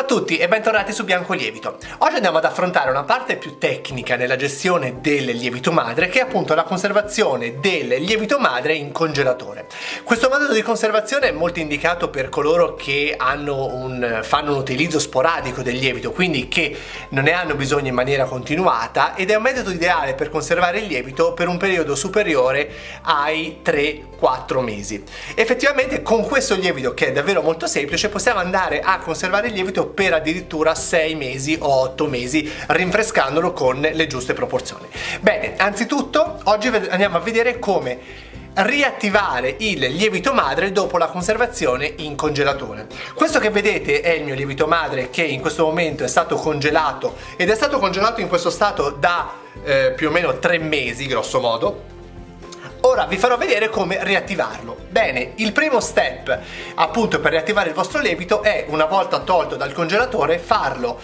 a tutti e bentornati su Bianco Lievito. Oggi andiamo ad affrontare una parte più tecnica nella gestione del lievito madre, che è appunto la conservazione del lievito madre in congelatore. Questo metodo di conservazione è molto indicato per coloro che fanno un utilizzo sporadico del lievito, quindi che non ne hanno bisogno in maniera continuata, ed è un metodo ideale per conservare il lievito per un periodo superiore ai 3-4 mesi. Effettivamente con questo lievito, che è davvero molto semplice, possiamo andare a conservare il lievito per addirittura 6 mesi o 8 mesi, rinfrescandolo con le giuste proporzioni. Bene, anzitutto oggi andiamo a vedere come riattivare il lievito madre dopo la conservazione in congelatore. Questo che vedete è il mio lievito madre, che in questo momento è stato congelato, ed è stato congelato in questo stato da più o meno 3 mesi grosso modo. Ora vi farò vedere come riattivarlo. Bene, il primo step appunto per riattivare il vostro lievito è, una volta tolto dal congelatore, farlo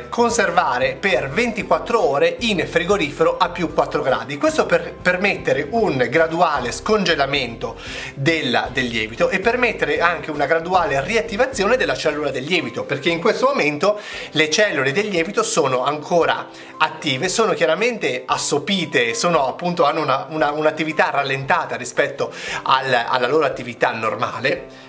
conservare per 24 ore in frigorifero a più 4 gradi. Questo per permettere un graduale scongelamento del lievito e permettere anche una graduale riattivazione della cellula del lievito, perché in questo momento le cellule del lievito sono ancora attive, sono chiaramente assopite, hanno un'attività rallentata rispetto alla loro attività normale.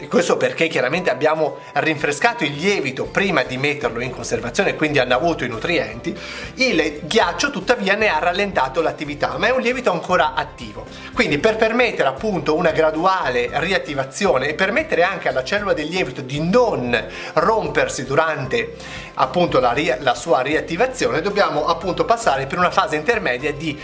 Questo perché chiaramente abbiamo rinfrescato il lievito prima di metterlo in conservazione, quindi hanno avuto i nutrienti. Il ghiaccio tuttavia ne ha rallentato l'attività, ma è un lievito ancora attivo. Quindi per permettere appunto una graduale riattivazione e permettere anche alla cellula del lievito di non rompersi durante appunto la sua riattivazione, dobbiamo appunto passare per una fase intermedia di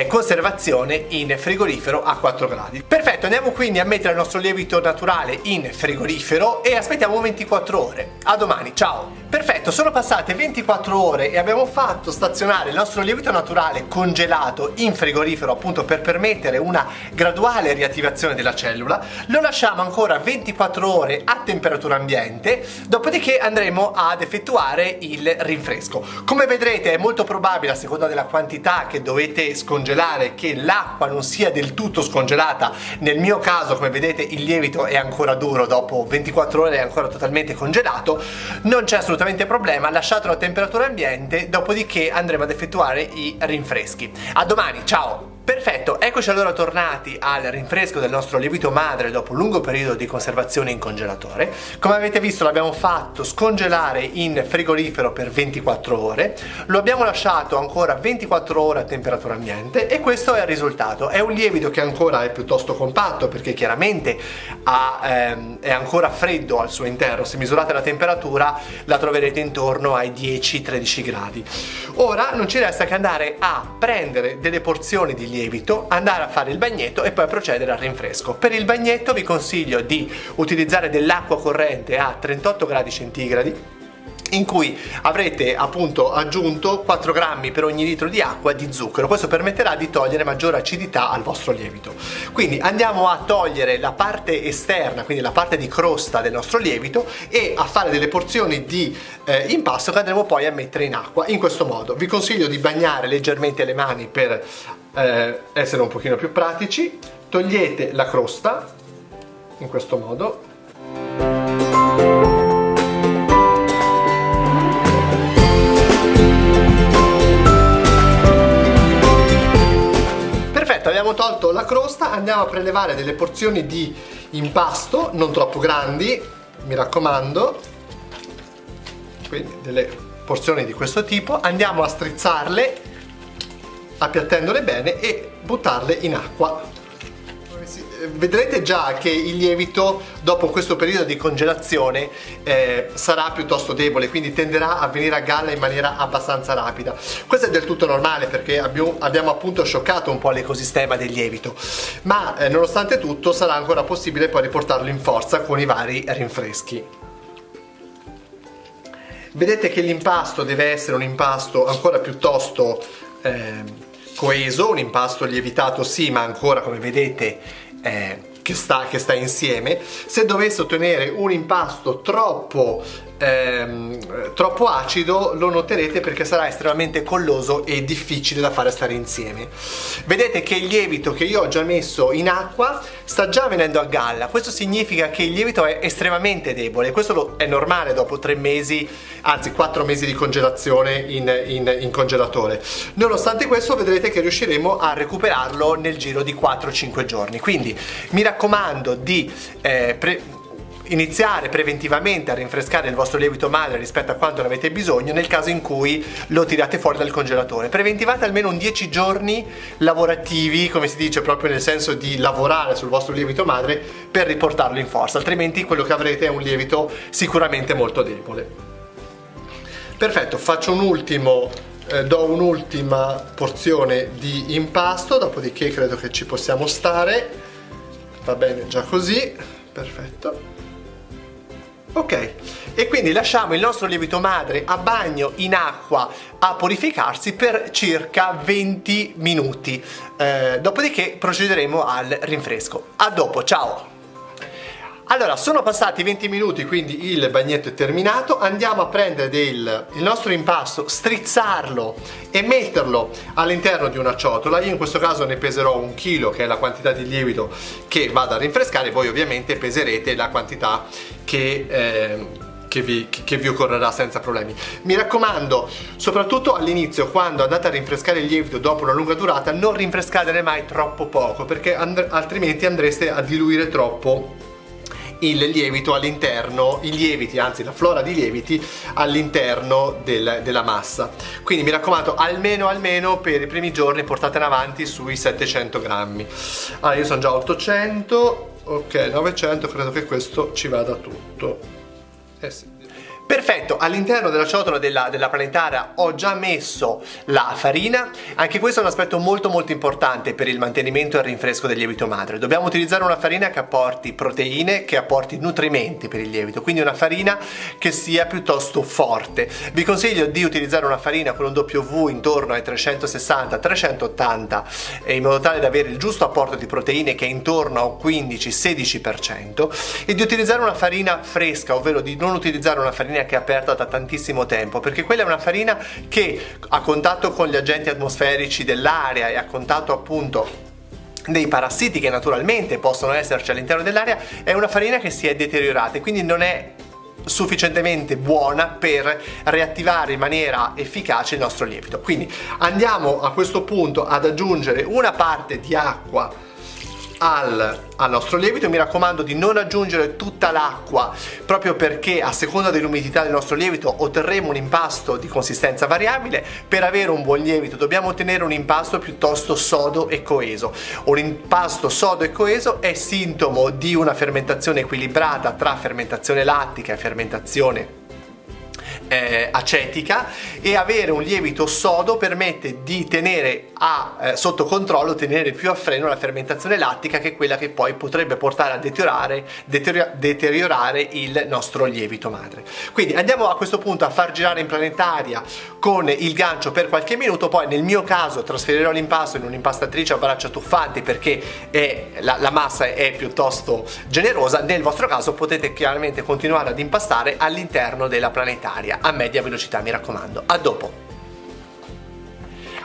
conservazione in frigorifero a 4 gradi. Perfetto, andiamo quindi a mettere il nostro lievito naturale in frigorifero e aspettiamo 24 ore. A domani, ciao! Perfetto, sono passate 24 ore e abbiamo fatto stazionare il nostro lievito naturale congelato in frigorifero, appunto per permettere una graduale riattivazione della cellula. Lo lasciamo ancora 24 ore a temperatura ambiente, dopodiché andremo ad effettuare il rinfresco. Come vedrete è molto probabile, a seconda della quantità che dovete scongelare, che l'acqua non sia del tutto scongelata. Nel mio caso, come vedete, il lievito è ancora duro, dopo 24 ore è ancora totalmente congelato. Non c'è assolutamente problema, lasciatelo a temperatura ambiente, dopodiché andremo ad effettuare i rinfreschi. A domani, ciao! Perfetto, eccoci allora tornati al rinfresco del nostro lievito madre dopo un lungo periodo di conservazione in congelatore. Come avete visto, l'abbiamo fatto scongelare in frigorifero per 24 ore, lo abbiamo lasciato ancora 24 ore a temperatura ambiente e questo è il risultato. È un lievito che ancora è piuttosto compatto, perché chiaramente è ancora freddo al suo interno. Se misurate la temperatura la troverete intorno ai 10-13 gradi. Ora non ci resta che andare a prendere delle porzioni di lievito, andare a fare il bagnetto e poi procedere al rinfresco. Per il bagnetto vi consiglio di utilizzare dell'acqua corrente a 38 gradi centigradi, in cui avrete appunto aggiunto 4 grammi per ogni litro di acqua di zucchero. Questo permetterà di togliere maggiore acidità al vostro lievito. Quindi andiamo a togliere la parte esterna, quindi la parte di crosta del nostro lievito, e a fare delle porzioni di impasto che andremo poi a mettere in acqua. In questo modo vi consiglio di bagnare leggermente le mani per essere un pochino più pratici. Togliete la crosta in questo modo. Abbiamo tolto la crosta, andiamo a prelevare delle porzioni di impasto, non troppo grandi, mi raccomando, quindi delle porzioni di questo tipo. Andiamo a strizzarle, appiattendole bene, e buttarle in acqua. Vedrete già che il lievito dopo questo periodo di congelazione sarà piuttosto debole, quindi tenderà a venire a galla in maniera abbastanza rapida. Questo è del tutto normale, perché abbiamo appunto scioccato un po' l'ecosistema del lievito, ma nonostante tutto sarà ancora possibile poi riportarlo in forza con i vari rinfreschi. Vedete che l'impasto deve essere un impasto ancora piuttosto coeso, un impasto lievitato sì, ma ancora, come vedete, che sta insieme. Se dovesse ottenere un impasto troppo troppo acido, lo noterete, perché sarà estremamente colloso e difficile da fare stare insieme. Vedete che il lievito che io ho già messo in acqua sta già venendo a galla. Questo significa che il lievito è estremamente debole. Questo è normale dopo 3 mesi, anzi 4 mesi di congelazione in congelatore. Nonostante questo vedrete che riusciremo a recuperarlo nel giro di 4-5 giorni. Quindi mi raccomando di iniziare preventivamente a rinfrescare il vostro lievito madre rispetto a quanto ne avete bisogno nel caso in cui lo tirate fuori dal congelatore. Preventivate almeno un 10 giorni lavorativi, come si dice, proprio nel senso di lavorare sul vostro lievito madre per riportarlo in forza, altrimenti quello che avrete è un lievito sicuramente molto debole. Perfetto, faccio un ultimo, do un'ultima porzione di impasto, dopodiché credo che ci possiamo stare. Va bene già così, perfetto. Ok, e quindi lasciamo il nostro lievito madre a bagno in acqua a purificarsi per circa 20 minuti. Dopodiché procederemo al rinfresco. A dopo, ciao! Allora, sono passati 20 minuti, quindi il bagnetto è terminato. Andiamo a prendere il nostro impasto, strizzarlo e metterlo all'interno di una ciotola. Io in questo caso ne peserò 1 chilo, che è la quantità di lievito che vado a rinfrescare. Voi ovviamente peserete la quantità che vi occorrerà senza problemi. Mi raccomando, soprattutto all'inizio, quando andate a rinfrescare il lievito dopo una lunga durata, non rinfrescatene mai troppo poco, perché altrimenti andreste a diluire troppo il lievito all'interno, anzi la flora di lieviti all'interno della massa. Quindi mi raccomando, almeno per i primi giorni portatene avanti sui 700 grammi. Allora, io sono già a 800, ok, 900, credo che questo ci vada tutto. Sì. Perfetto, all'interno della ciotola della planetaria ho già messo la farina. Anche questo è un aspetto molto importante per il mantenimento e il rinfresco del lievito madre. Dobbiamo utilizzare una farina che apporti proteine, che apporti nutrimenti per il lievito, quindi una farina che sia piuttosto forte. Vi consiglio di utilizzare una farina con un W intorno ai 360-380, in modo tale da avere il giusto apporto di proteine, che è intorno a 15-16%, e di utilizzare una farina fresca, ovvero di non utilizzare una farina che è aperta da tantissimo tempo, perché quella è una farina che a contatto con gli agenti atmosferici dell'aria e a contatto appunto dei parassiti che naturalmente possono esserci all'interno dell'aria, è una farina che si è deteriorata e quindi non è sufficientemente buona per riattivare in maniera efficace il nostro lievito. Quindi andiamo a questo punto ad aggiungere una parte di acqua al nostro lievito. Mi raccomando di non aggiungere tutta l'acqua, proprio perché a seconda dell'umidità del nostro lievito otterremo un impasto di consistenza variabile. Per avere un buon lievito dobbiamo ottenere un impasto piuttosto sodo e coeso. Un impasto sodo e coeso è sintomo di una fermentazione equilibrata tra fermentazione lattica e fermentazione acetica, e avere un lievito sodo permette di tenere sotto controllo, tenere più a freno la fermentazione lattica, che è quella che poi potrebbe portare a deteriorare il nostro lievito madre. Quindi andiamo a questo punto a far girare in planetaria con il gancio per qualche minuto. Poi nel mio caso trasferirò l'impasto in un'impastatrice a braccia tuffanti, perché la massa è piuttosto generosa. Nel vostro caso potete chiaramente continuare ad impastare all'interno della planetaria a media velocità, mi raccomando. A dopo.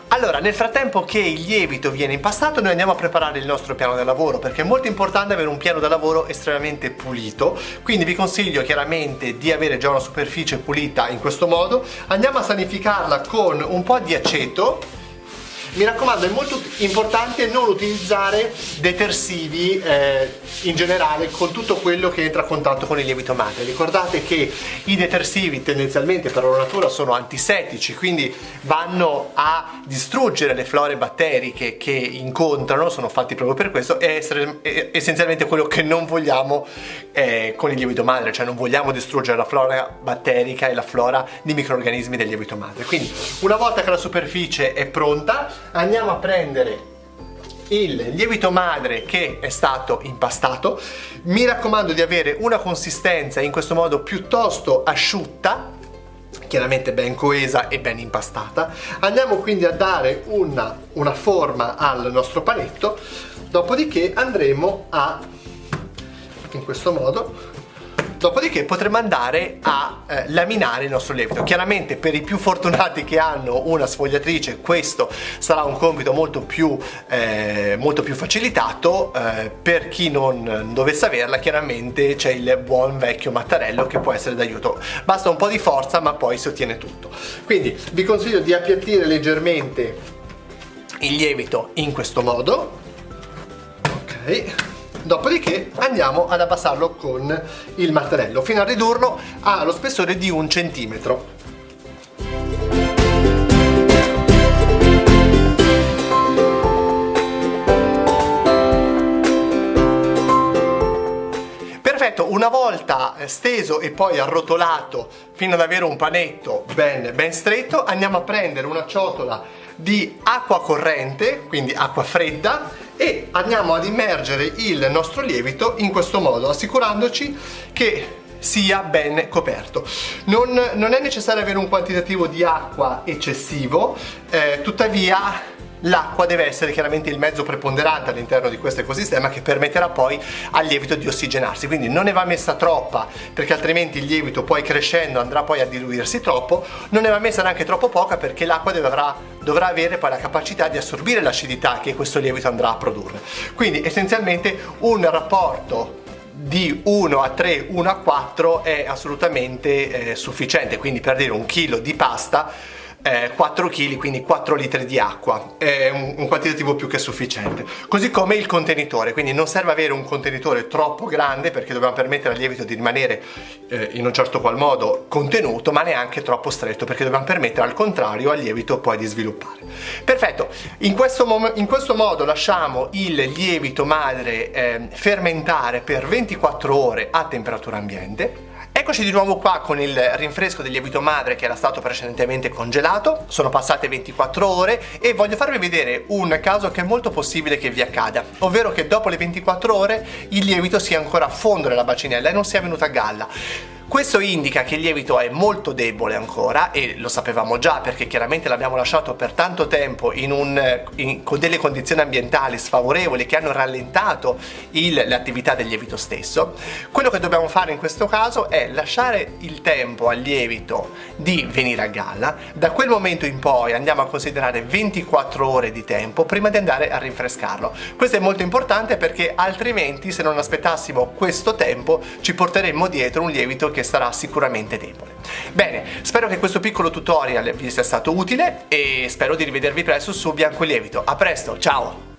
Allora, nel frattempo che il lievito viene impastato, noi andiamo a preparare il nostro piano da lavoro, perché è molto importante avere un piano da lavoro estremamente pulito. Quindi vi consiglio chiaramente di avere già una superficie pulita in questo modo. Andiamo a sanificarla con un po' di aceto. Mi raccomando, è molto importante non utilizzare detersivi in generale con tutto quello che entra a contatto con il lievito madre. Ricordate che i detersivi tendenzialmente per loro natura sono antisettici, quindi vanno a distruggere le flore batteriche che incontrano, sono fatti proprio per questo. È essenzialmente quello che non vogliamo con il lievito madre, cioè non vogliamo distruggere la flora batterica e la flora di microrganismi del lievito madre. Quindi una volta che la superficie è pronta, andiamo a prendere il lievito madre che è stato impastato. Mi raccomando di avere una consistenza in questo modo piuttosto asciutta, chiaramente ben coesa e ben impastata. Andiamo quindi a dare una forma al nostro panetto, dopodiché andremo a, in questo modo, Dopodiché potremo andare a laminare il nostro lievito. Chiaramente per i più fortunati che hanno una sfogliatrice questo sarà un compito molto più facilitato. Per chi non dovesse averla, chiaramente c'è il buon vecchio mattarello che può essere d'aiuto. Basta un po' di forza, ma poi si ottiene tutto. Quindi vi consiglio di appiattire leggermente il lievito in questo modo. Ok. Dopodiché andiamo ad abbassarlo con il mattarello fino a ridurlo allo spessore di 1 centimetro. Perfetto, una volta steso e poi arrotolato fino ad avere un panetto ben stretto, andiamo a prendere una ciotola di acqua corrente, quindi acqua fredda, e andiamo ad immergere il nostro lievito in questo modo, assicurandoci che sia ben coperto. Non è necessario avere un quantitativo di acqua eccessivo, tuttavia l'acqua deve essere chiaramente il mezzo preponderante all'interno di questo ecosistema che permetterà poi al lievito di ossigenarsi, quindi non ne va messa troppa perché altrimenti il lievito poi crescendo andrà poi a diluirsi troppo, non ne va messa neanche troppo poca perché l'acqua dovrà avere poi la capacità di assorbire l'acidità che questo lievito andrà a produrre. Quindi essenzialmente un rapporto di 1 a 3, 1 a 4 è assolutamente sufficiente, quindi per dire 1 chilo di pasta, 4 kg, quindi 4 litri di acqua, è un quantitativo più che sufficiente. Così come il contenitore, quindi non serve avere un contenitore troppo grande perché dobbiamo permettere al lievito di rimanere in un certo qual modo contenuto, ma neanche troppo stretto perché dobbiamo permettere al contrario al lievito poi di sviluppare. Perfetto, in questo modo lasciamo il lievito madre fermentare per 24 ore a temperatura ambiente. Eccoci di nuovo qua con il rinfresco del lievito madre che era stato precedentemente congelato. Sono passate 24 ore e voglio farvi vedere un caso che è molto possibile che vi accada, ovvero che dopo le 24 ore il lievito sia ancora a fondo nella bacinella e non sia venuta a galla. Questo indica che il lievito è molto debole ancora, e lo sapevamo già perché chiaramente l'abbiamo lasciato per tanto tempo con delle condizioni ambientali sfavorevoli che hanno rallentato l'attività del lievito stesso. Quello che dobbiamo fare in questo caso è lasciare il tempo al lievito di venire a galla. Da quel momento in poi andiamo a considerare 24 ore di tempo prima di andare a rinfrescarlo. Questo è molto importante perché altrimenti, se non aspettassimo questo tempo, ci porteremmo dietro un lievito che sarà sicuramente debole. Bene, spero che questo piccolo tutorial vi sia stato utile e spero di rivedervi presto su Bianco Lievito. A presto, ciao!